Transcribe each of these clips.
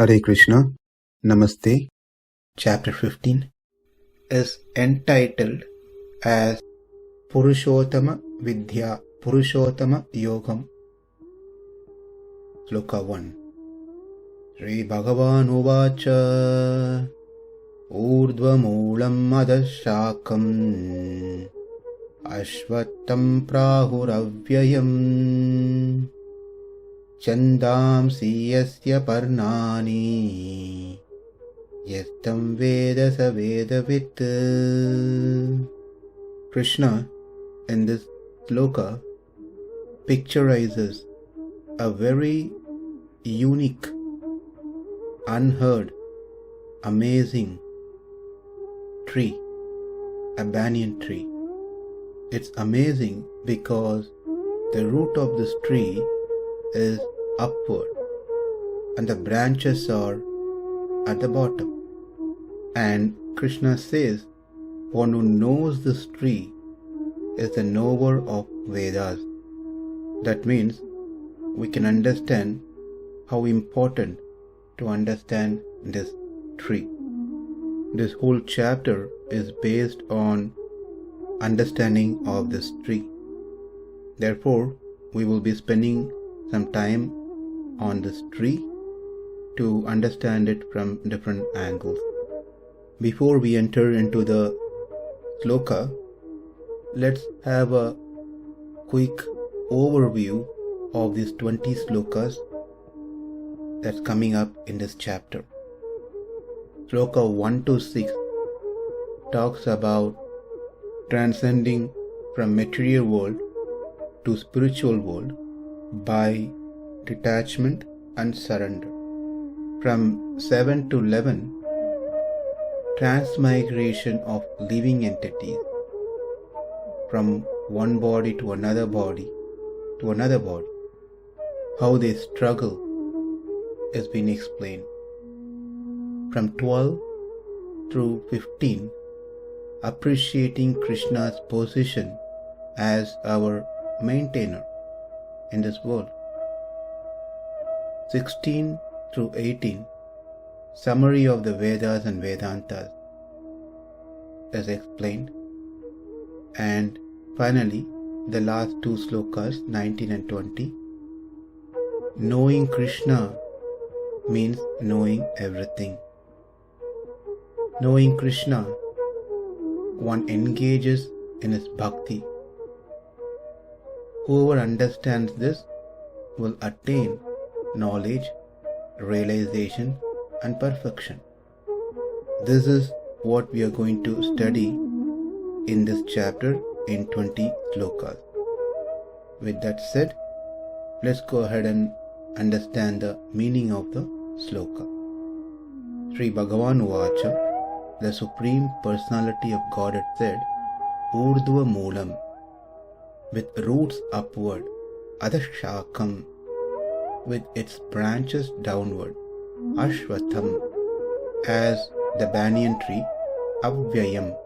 Hare Krishna, Namaste. Chapter 15 is entitled as Purushottama Vidya, Purushottama Yogam. Sloka 1. śrī-bhagavān uvāca ūrdhva-mūlam adhaḥ-śākham aśvatthaṁ prāhur avyayam chandāṁsi yasya parṇāni yastam Vedas veda-vit. Krishna in this Sloka picturizes a very unique, unheard, amazing tree, a banyan tree. It's amazing because the root of this tree is upward and the branches are at the bottom. And Krishna says, one who knows this tree is the knower of Vedas. That means we can understand how important to understand this tree. This whole chapter is based on understanding of this tree. Therefore, we will be spending some time on this tree to understand it from different angles. Before we enter into the Sloka, let's have a quick overview of these 20 slokas that's coming up in this chapter. Sloka 1 to 6 talks about transcending from material world to spiritual world by detachment and surrender. From 7 to 11, transmigration of living entities from one body to another body, how they struggle is being explained. From 12 through 15, appreciating Krishna's position as our maintainer in this world. 16 through 18, summary of the Vedas and Vedantas is explained. And finally, the last two slokas, 19 and 20, knowing Krishna means knowing everything. Knowing Krishna, one engages in his bhakti. Whoever understands this will attain knowledge, realization and perfection. This is what we are going to study in this chapter in 20 slokas. With that said, let's go ahead and understand the meaning of the sloka. Śrī-bhagavān uvāca, the Supreme Personality of Godhead said, ūrdhva-mūlam, with roots upward, adhaḥ-śākham, with its branches downward, aśvatthaṁ, as the banyan tree, avyayam,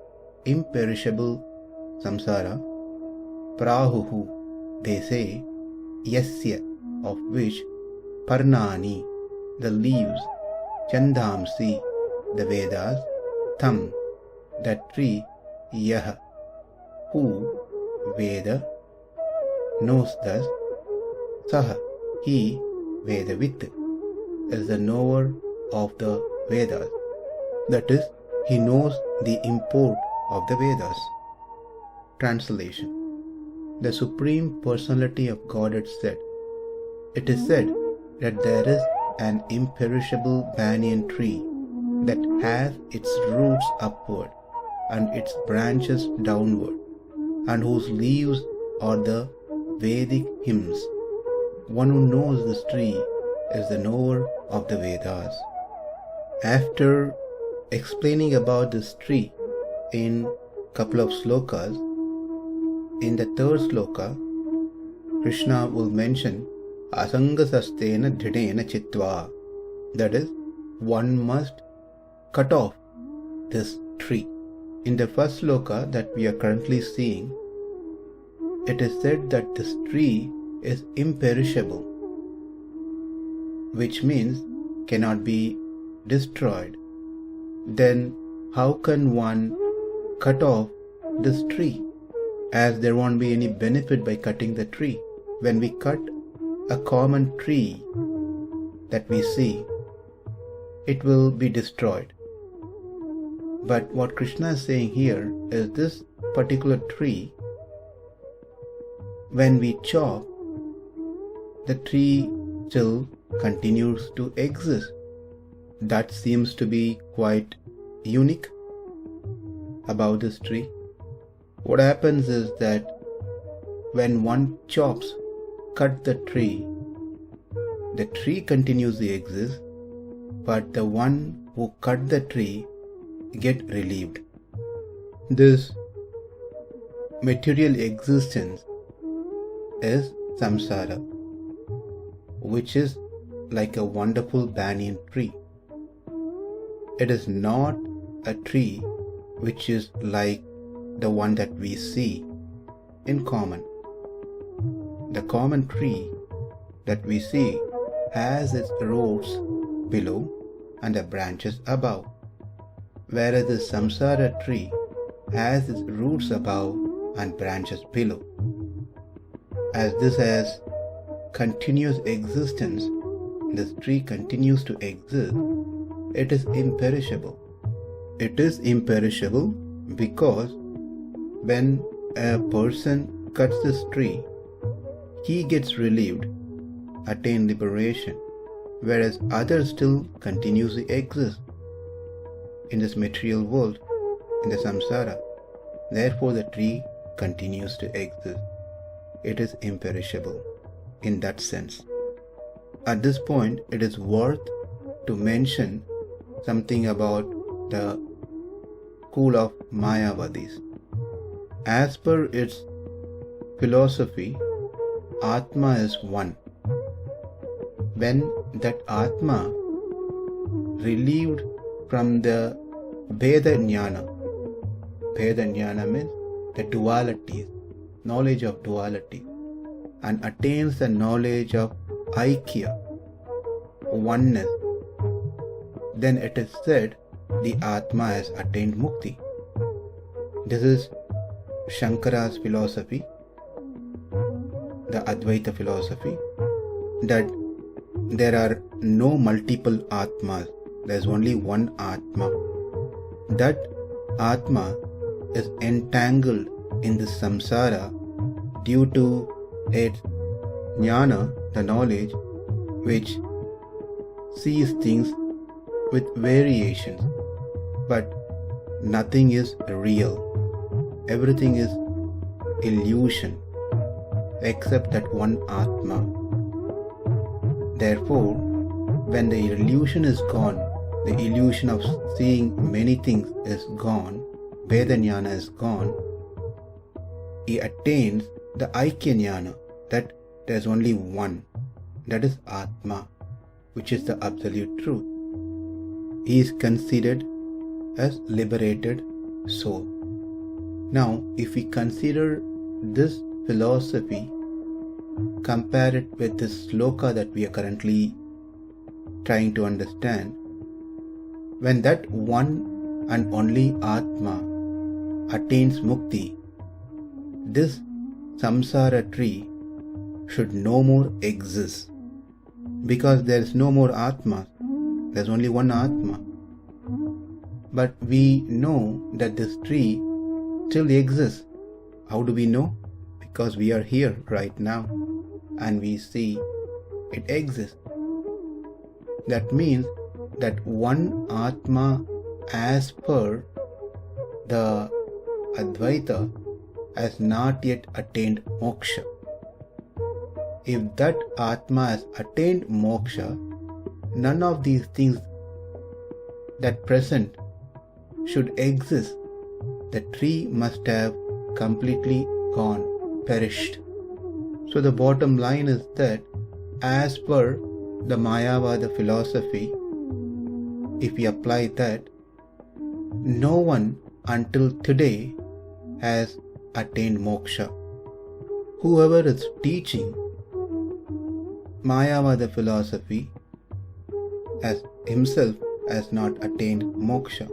imperishable samsara, prāhur, they say, yasya, of which parṇāni, the leaves, chandāṁsi, the Vedas, tham, that tree, yah, who, Veda, knows thus, saha, he, veda-vit, is the knower of the Vedas. That is, he knows the import of the Vedas. Translation. The Supreme Personality of Godhead said, it is said that there is an imperishable banyan tree that has its roots upward and its branches downward, and whose leaves are the Vedic hymns. One who knows this tree is the knower of the Vedas. After explaining about this tree in couple of slokas, in the third sloka, Krishna will mention asangasastena dhidena chitva, that is, one must cut off this tree. In the first sloka that we are currently seeing, it is said that this tree is imperishable, which means cannot be destroyed, then how can one cut off this tree? As there won't be any benefit by cutting the tree. When we cut a common tree that we see, it will be destroyed. But what Krishna is saying here is this particular tree, when we chop, the tree still continues to exist. That seems to be quite unique about this tree. What happens is that when one cut the tree continues to exist, but the one who cut the tree get relieved. This material existence is samsara, which is like a wonderful banyan tree. It is not a tree which is like the one that we see in common. The common tree that we see has its roots below and the branches above, whereas the samsara tree has its roots above and branches below. As this has continuous existence, this tree continues to exist, it is imperishable. It is imperishable because when a person cuts this tree, he gets relieved, attain liberation, whereas others still continuously exist in this material world, in the samsara. Therefore the tree continues to exist. It is imperishable in that sense. At this point, it is worth to mention something about the school of Mayavadis. As per its philosophy, Atma is one. When that Atma relieved from the veda-jnana means the dualities, knowledge of duality, and attains the knowledge of aikya, oneness, then it is said the Atma has attained mukti. This is Shankara's philosophy, the Advaita philosophy, that there are no multiple Atmas, there is only one Atma. That Atma is entangled in the samsara due to its jnana, the knowledge, which sees things with variations, but nothing is real. Everything is illusion except that one Atma. Therefore, when the illusion is gone, the illusion of seeing many things is gone, veda-jnana is gone, he attains the aikya-jnana, that there is only one, that is Atma, which is the absolute truth. He is considered as liberated soul. Now, if we consider this philosophy, compare it with this sloka that we are currently trying to understand, when that one and only Atma attains mukti, this samsara tree should no more exist, because there is no more Atma, there is only one Atma. But we know that this tree still exists. How do we know? Because we are here right now and we see it exists. That means that one Atma, as per the Advaita, has not yet attained moksha. If that Atma has attained moksha, none of these things that present should exist. The tree must have completely gone, perished. So the bottom line is that as per the Mayavada philosophy, if we apply that, no one until today has attained moksha. Whoever is teaching Mayavada philosophy as himself has not attained moksha.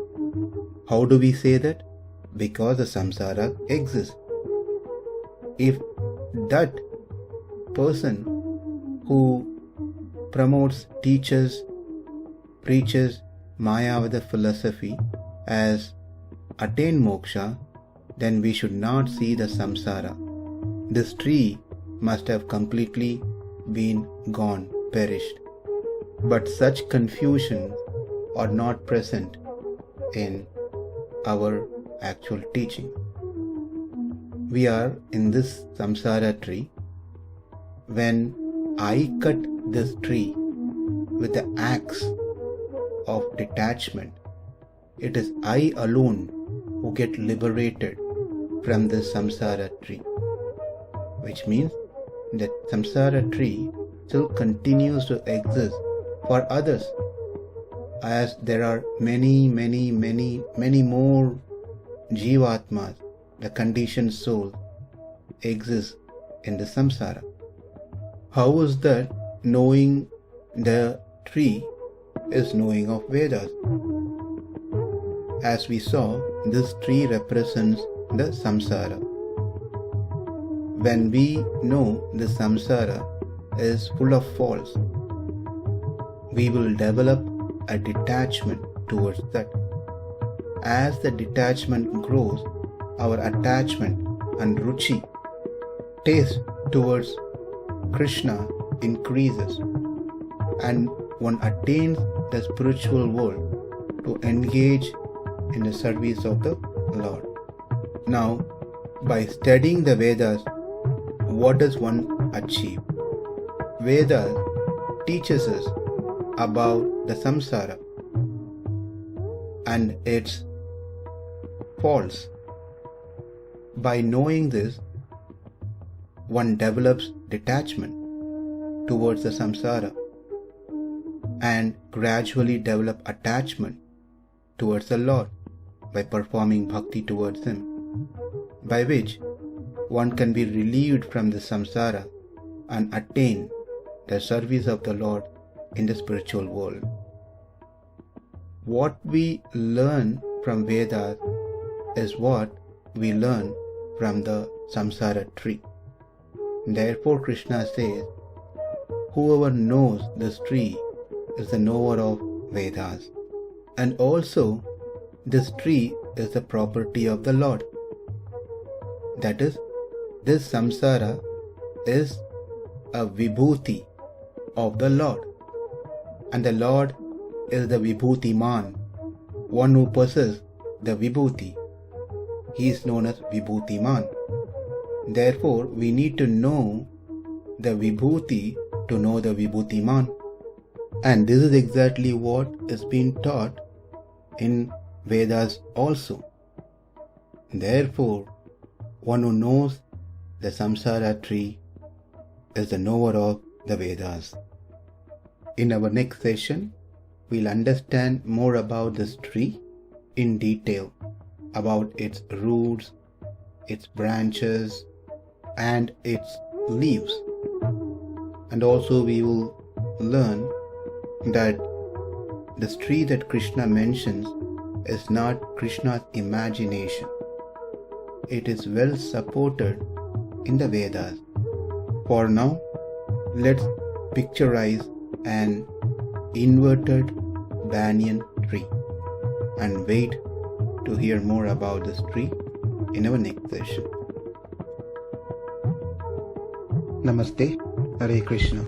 How do we say that? Because the samsara exists. If that person who promotes, teaches, preaches Mayavada philosophy has attained moksha, then we should not see the samsara. This tree must have completely been gone, perished. But such confusion are not present in our actual teaching. We are in this samsara tree. When I cut this tree with the axe of detachment, it is I alone who get liberated from this samsara tree, which means that samsara tree still continues to exist for others, as there are many more jivatmas, the conditioned soul, exists in the samsara. How is that knowing the tree is knowing of Vedas? As we saw, this tree represents the samsara. When we know the samsara is full of faults, we will develop a detachment towards that. As the detachment grows, our attachment and ruchi, taste towards Krishna increases, and one attains the spiritual world to engage in the service of the Lord. Now, by studying the Vedas, what does one achieve? Vedas teaches us about the samsara and its faults. By knowing this, one develops detachment towards the samsara and gradually develop attachment towards the Lord by performing bhakti towards Him, by which one can be relieved from the samsara and attain the service of the Lord in the spiritual world. What we learn from Vedas is what we learn from the samsara tree. Therefore Krishna says, whoever knows this tree is the knower of Vedas. And also, this tree is the property of the Lord. That is, this samsara is a vibhuti of the Lord. And the Lord is the vibhuti-man, one who possesses the vibhuti. He is known as vibhuti-man. Therefore, we need to know the vibhuti to know the vibhuti-man. And this is exactly what is being taught in Vedas also. Therefore, one who knows the samsara tree is the knower of the Vedas. In our next session, we'll understand more about this tree in detail, about its roots, its branches, and its leaves. And also we will learn that this tree that Krishna mentions is not Krishna's imagination. It is well supported in the Vedas. For now, let's picturize an inverted banyan tree and wait to hear more about this tree in our next session. Namaste, Hare Krishna.